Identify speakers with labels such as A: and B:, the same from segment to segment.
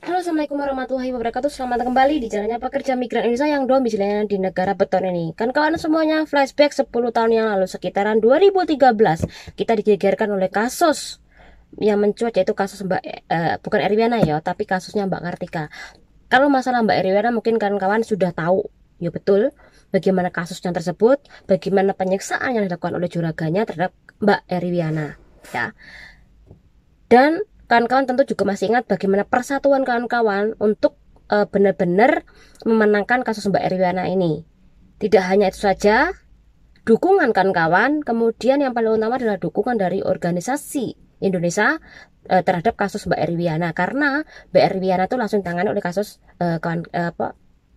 A: Halo, assalamualaikum warahmatullahi wabarakatuh. Selamat kembali di jalannya pekerja migran Indonesia yang domisilinya di negara beton ini. Kan kawan semuanya, flashback 10 tahun yang lalu, sekitaran 2013, kita digegerkan oleh kasus yang mencuat, yaitu kasus bukan Erwiana ya, tapi kasusnya Mbak Kartika. Kalau masalah Mbak Erwiana mungkin kawan-kawan sudah tahu, ya betul, bagaimana kasusnya tersebut, bagaimana penyiksaan yang dilakukan oleh juraganya terhadap Mbak Erwiana, ya. Dan kawan-kawan tentu juga masih ingat bagaimana persatuan kawan-kawan untuk benar-benar memenangkan kasus Mbak Erwiana ini. Tidak hanya itu saja, dukungan kawan-kawan, kemudian yang paling utama adalah dukungan dari organisasi Indonesia terhadap kasus Mbak Erwiana, karena Mbak Erwiana itu langsung ditangani oleh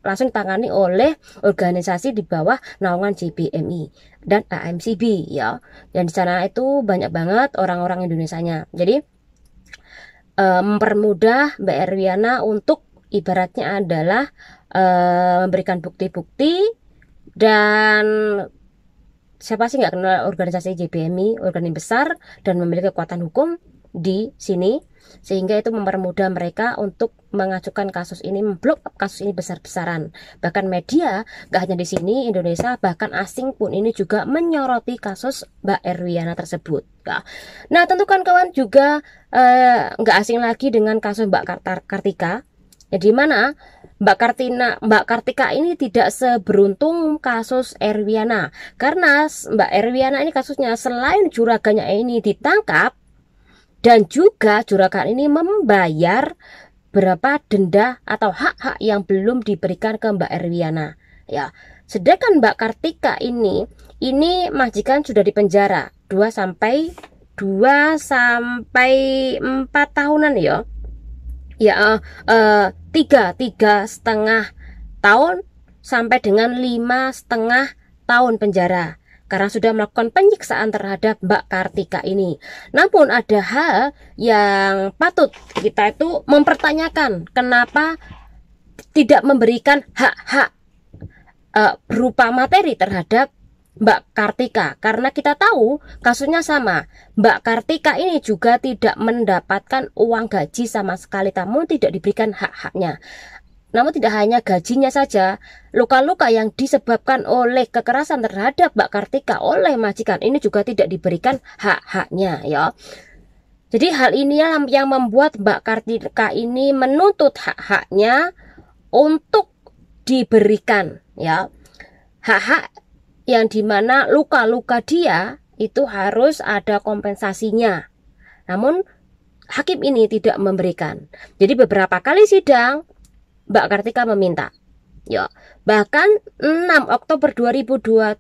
A: langsung ditangani oleh organisasi di bawah naungan JBMI dan AMCB ya. Dan di sana itu banyak banget orang-orang Indonesianya. Jadi mempermudah Mbak Erwiana untuk ibaratnya adalah memberikan bukti-bukti. Dan siapa sih nggak kenal organisasi JBMI, organisasi besar dan memiliki kekuatan hukum di sini, sehingga itu mempermudah mereka untuk mengajukan kasus ini, memblok kasus ini besar-besaran. Bahkan media nggak hanya di sini Indonesia, bahkan asing pun ini juga menyoroti kasus Mbak Erwiana tersebut ya. Nah, tentu kan kawan juga nggak asing lagi dengan kasus Mbak Kartika, ya, di mana Mbak Kartika ini tidak seberuntung kasus Erwiana, karena Mbak Erwiana ini kasusnya selain juraganya ini ditangkap, dan juga juragan ini membayar berapa denda atau hak-hak yang belum diberikan ke Mbak Erwiana ya. Sedangkan Mbak Kartika ini majikan sudah dipenjara 2 sampai 4 tahunan ya. Ya, 3,5 tahun sampai dengan 5,5 tahun penjara karena sudah melakukan penyiksaan terhadap Mbak Kartika ini. Namun ada hal yang patut kita itu mempertanyakan, kenapa tidak memberikan hak-hak berupa materi terhadap Mbak Kartika, karena kita tahu kasusnya sama. Mbak Kartika ini juga tidak mendapatkan uang gaji sama sekali, namun tidak diberikan hak-haknya. Namun tidak hanya gajinya saja, luka-luka yang disebabkan oleh kekerasan terhadap Mbak Kartika oleh majikan ini juga tidak diberikan hak-haknya ya. Jadi hal ini yang membuat Mbak Kartika ini menuntut hak-haknya untuk diberikan ya. Hak-hak yang dimana luka-luka dia itu harus ada kompensasinya. Namun hakim ini tidak memberikan. Jadi beberapa kali sidang Mbak Kartika meminta ya. Bahkan 6 Oktober 2022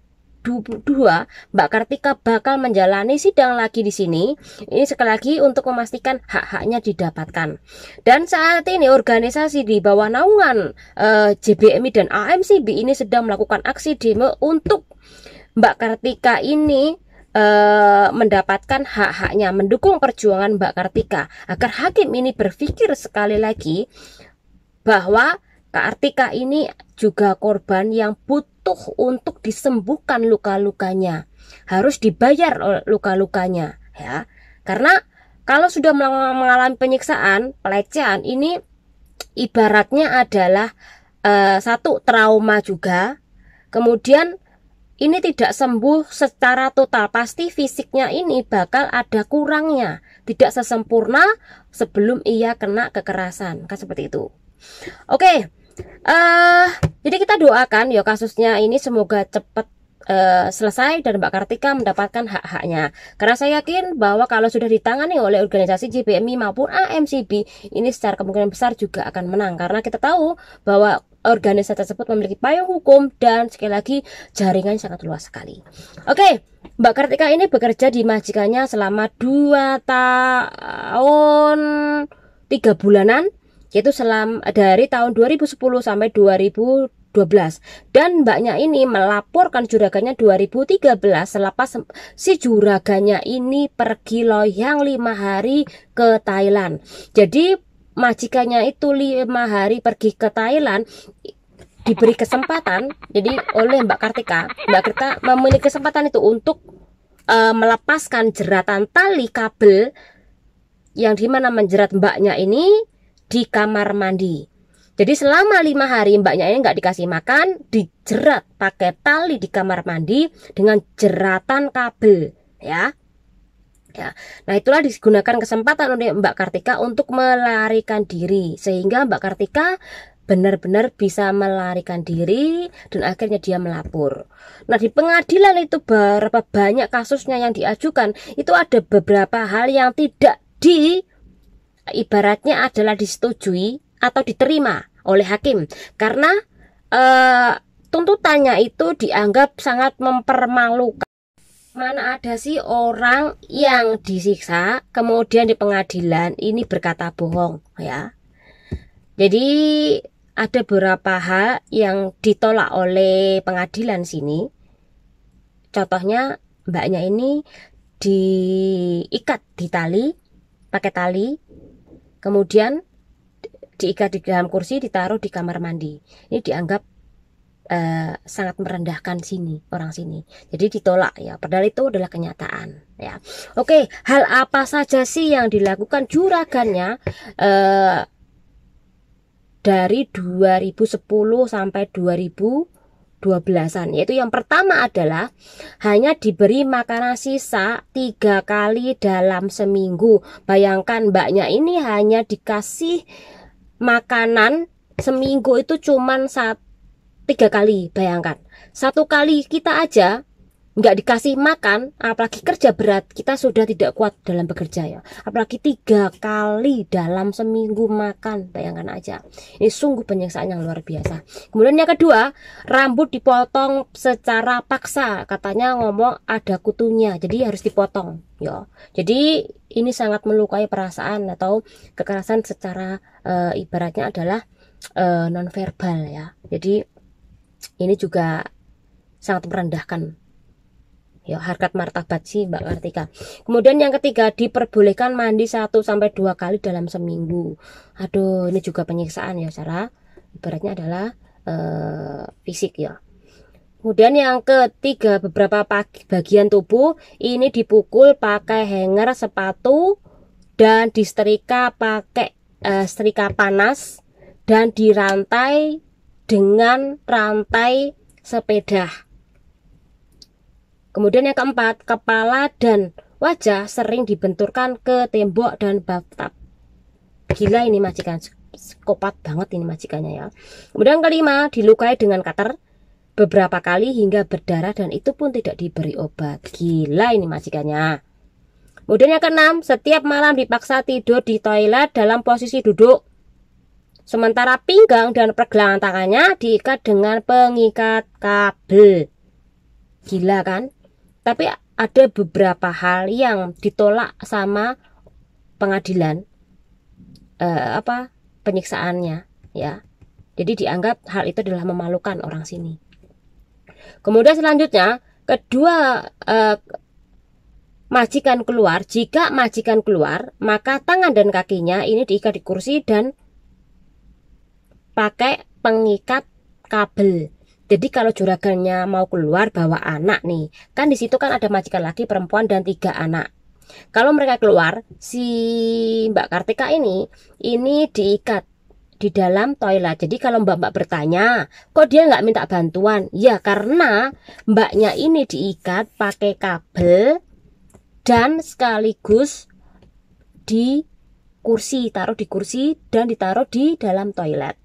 A: Mbak Kartika bakal menjalani sidang lagi di sini. Ini sekali lagi untuk memastikan hak-haknya didapatkan. Dan saat ini organisasi di bawah naungan JBMI dan AMCB ini sedang melakukan aksi demo untuk Mbak Kartika ini mendapatkan hak-haknya, mendukung perjuangan Mbak Kartika agar hakim ini berpikir sekali lagi bahwa Kartika ini juga korban yang butuh untuk disembuhkan luka-lukanya, harus dibayar luka-lukanya ya. Karena kalau sudah mengalami penyiksaan, pelecehan, ini ibaratnya adalah satu trauma juga. Kemudian ini tidak sembuh secara total, pasti fisiknya ini bakal ada kurangnya, tidak sesempurna sebelum ia kena kekerasan, kan seperti itu. Oke, jadi kita doakan ya kasusnya ini semoga cepat selesai dan Mbak Kartika mendapatkan hak-haknya. Karena saya yakin bahwa kalau sudah ditangani oleh organisasi JBMI maupun AMCB, ini secara kemungkinan besar juga akan menang. Karena kita tahu bahwa organisasi tersebut memiliki payung hukum dan sekali lagi jaringan sangat luas sekali. Oke, Mbak Kartika ini bekerja di majikannya selama 2 tahun 3 bulanan, yaitu dari tahun 2010 sampai 2012. Dan mbaknya ini melaporkan juragannya 2013 selepas si juraganya ini pergi loyang 5 hari ke Thailand. Jadi majikannya itu 5 hari pergi ke Thailand, diberi kesempatan. Jadi oleh Mbak Kartika memiliki kesempatan itu untuk melepaskan jeratan tali kabel yang dimana menjerat mbaknya ini di kamar mandi. Jadi selama 5 hari mbaknya ini nggak dikasih makan, dijerat pakai tali di kamar mandi dengan jeratan kabel, ya. Ya, nah itulah digunakan kesempatan oleh Mbak Kartika untuk melarikan diri, sehingga Mbak Kartika benar-benar bisa melarikan diri dan akhirnya dia melapor. Nah di pengadilan itu berapa banyak kasusnya yang diajukan, itu ada beberapa hal yang tidak ibaratnya adalah disetujui atau diterima oleh hakim karena tuntutannya itu dianggap sangat mempermalukan. Mana ada sih orang yang disiksa kemudian di pengadilan ini berkata bohong, ya. Jadi ada beberapa hal yang ditolak oleh pengadilan sini. Contohnya mbaknya ini diikat di tali, pakai tali, kemudian diikat di dalam kursi, ditaruh di kamar mandi. Ini dianggap sangat merendahkan orang sini. Jadi ditolak, ya. Padahal itu adalah kenyataan, ya. Oke, hal apa saja sih yang dilakukan juragannya dari 2010 sampai 2012-an? Yaitu yang pertama adalah hanya diberi makanan sisa 3 kali dalam seminggu. Bayangkan mbaknya ini hanya dikasih makanan seminggu itu cuman 3 kali. Bayangkan 1 kali kita aja nggak dikasih makan, apalagi kerja berat, kita sudah tidak kuat dalam bekerja, ya. Apalagi 3 kali dalam seminggu makan, bayangkan aja. Ini sungguh penyiksaan yang luar biasa. Kemudian yang kedua, rambut dipotong secara paksa, katanya ngomong ada kutunya, jadi harus dipotong, ya. Jadi ini sangat melukai perasaan atau kekerasan secara ibaratnya adalah nonverbal, ya. Jadi ini juga sangat merendahkan, ya, harkat martabat si Mbak Kartika. Kemudian yang ketiga, diperbolehkan mandi 1-2 kali dalam seminggu. Aduh, ini juga penyiksaan, ya, secara ibaratnya adalah fisik, ya. Kemudian yang ketiga, beberapa bagian tubuh ini dipukul pakai hanger sepatu dan disetrika pakai setrika panas dan dirantai dengan rantai sepeda. Kemudian yang keempat, kepala dan wajah sering dibenturkan ke tembok dan bathtub. Gila ini majikan, psikopat banget ini majikannya, ya. Kemudian yang kelima, dilukai dengan cutter beberapa kali hingga berdarah dan itu pun tidak diberi obat. Gila ini majikannya. Kemudian yang keenam, setiap malam dipaksa tidur di toilet dalam posisi duduk. Sementara pinggang dan pergelangan tangannya diikat dengan pengikat kabel. Gila kan? Tapi ada beberapa hal yang ditolak sama pengadilan penyiksaannya, ya. Jadi dianggap hal itu adalah memalukan orang sini. Kemudian selanjutnya, kedua majikan keluar. Jika majikan keluar, maka tangan dan kakinya ini diikat di kursi dan pakai pengikat kabel. Jadi kalau juragannya mau keluar bawa anak nih, kan di situ kan ada majikan laki perempuan dan 3 anak. Kalau mereka keluar, si Mbak Kartika ini diikat di dalam toilet. Jadi kalau mbak-mbak bertanya, kok dia nggak minta bantuan? Ya karena mbaknya ini diikat pakai kabel dan sekaligus di kursi, taruh di kursi dan ditaruh di dalam toilet.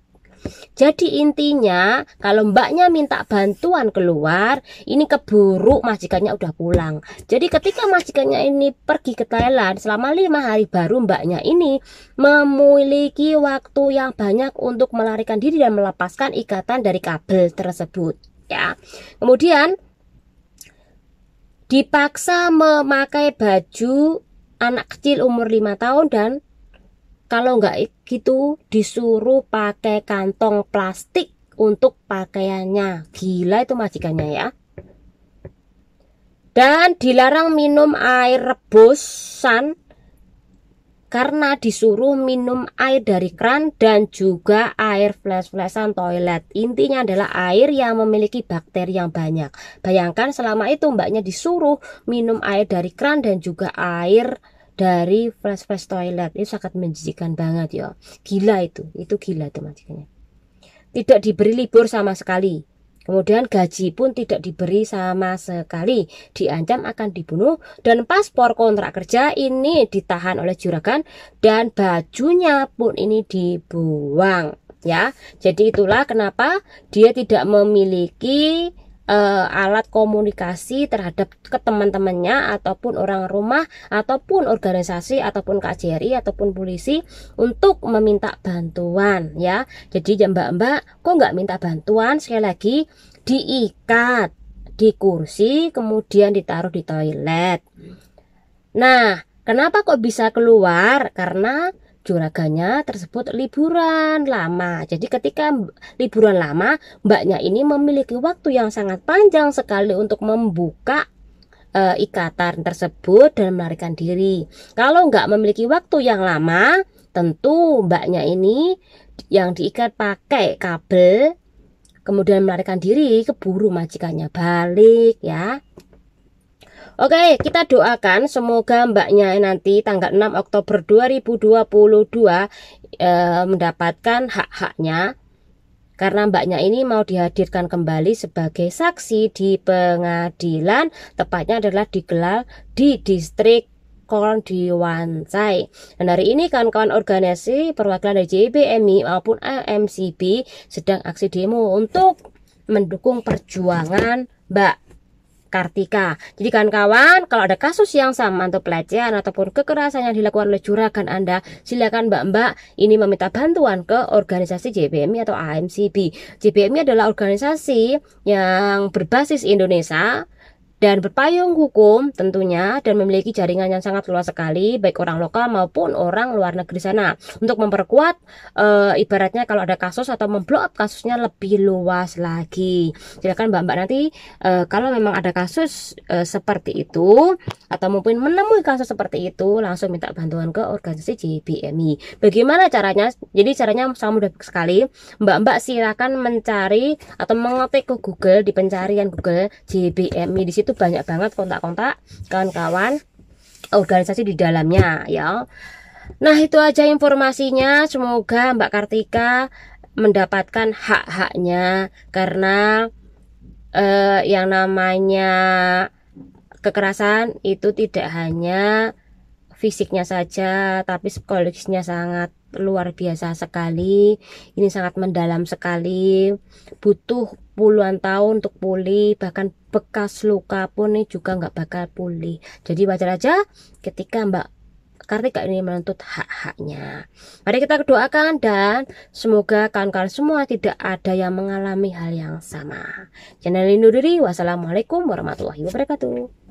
A: Jadi intinya kalau mbaknya minta bantuan keluar, ini keburu majikannya udah pulang. Jadi ketika majikannya ini pergi ke Thailand selama 5 hari, baru mbaknya ini memiliki waktu yang banyak untuk melarikan diri dan melepaskan ikatan dari kabel tersebut, ya. Kemudian dipaksa memakai baju anak kecil umur 5 tahun dan kalau nggak gitu disuruh pakai kantong plastik untuk pakaiannya. Gila itu majikannya, ya. Dan dilarang minum air rebusan karena disuruh minum air dari keran dan juga air flash-flashan toilet. Intinya adalah air yang memiliki bakteri yang banyak. Bayangkan selama itu mbaknya disuruh minum air dari keran dan juga air dari flash toilet. Itu sangat menjijikan banget ya. Gila itu gila tuh majikannya. Tidak diberi libur sama sekali. Kemudian gaji pun tidak diberi sama sekali, diancam akan dibunuh, dan paspor kontrak kerja ini ditahan oleh juragan dan bajunya pun ini dibuang ya. Jadi itulah kenapa dia tidak memiliki alat komunikasi terhadap ke teman-temannya ataupun orang rumah ataupun organisasi ataupun KJRI ataupun polisi untuk meminta bantuan ya. Jadi mbak-mbak kok nggak minta bantuan, sekali lagi diikat di kursi kemudian ditaruh di toilet. Nah, kenapa kok bisa keluar? Karena juragannya tersebut liburan lama. Jadi ketika liburan lama, mbaknya ini memiliki waktu yang sangat panjang sekali untuk membuka ikatan tersebut dan melarikan diri. Kalau nggak memiliki waktu yang lama, tentu mbaknya ini yang diikat pakai kabel, kemudian melarikan diri, keburu majikannya balik ya. Oke, kita doakan semoga mbaknya nanti tanggal 6 Oktober 2022 mendapatkan hak-haknya, karena mbaknya ini mau dihadirkan kembali sebagai saksi di pengadilan, tepatnya adalah digelar di distrik Kondiwansai. Dan hari ini kawan-kawan organisasi perwakilan dari JBMI maupun AMCB sedang aksi demo untuk mendukung perjuangan Mbak Kartika. Jadi kawan-kawan, kalau ada kasus yang sama untuk pelecehan ataupun kekerasan yang dilakukan oleh juragan Anda, silakan mbak-mbak ini meminta bantuan ke organisasi JBMI atau AMCB. JBMI adalah organisasi yang berbasis Indonesia dan berpayung hukum tentunya, dan memiliki jaringan yang sangat luas sekali, baik orang lokal maupun orang luar negeri sana, untuk memperkuat ibaratnya kalau ada kasus atau memblow up kasusnya lebih luas lagi. Silakan mbak-mbak nanti kalau memang ada kasus seperti itu atau mungkin menemui kasus seperti itu, langsung minta bantuan ke organisasi JBMI. Bagaimana caranya? Jadi caranya sangat mudah sekali. Mbak-mbak silakan mencari atau mengetik ke Google, di pencarian Google JBMI. Di situ banyak banget kontak-kontak kawan-kawan organisasi di dalamnya ya. Nah, itu aja informasinya. Semoga Mbak Kartika mendapatkan hak-haknya, karena yang namanya kekerasan itu tidak hanya fisiknya saja, tapi psikologisnya sangat luar biasa sekali. Ini sangat mendalam sekali, butuh puluhan tahun untuk pulih, bahkan bekas luka pun ini juga nggak bakal pulih. Jadi wajar aja ketika Mbak Kartika ini menuntut hak-haknya. Mari kita doakan dan semoga kawan-kawan semua tidak ada yang mengalami hal yang sama. Jangan lindungi diri. Wassalamualaikum warahmatullahi wabarakatuh.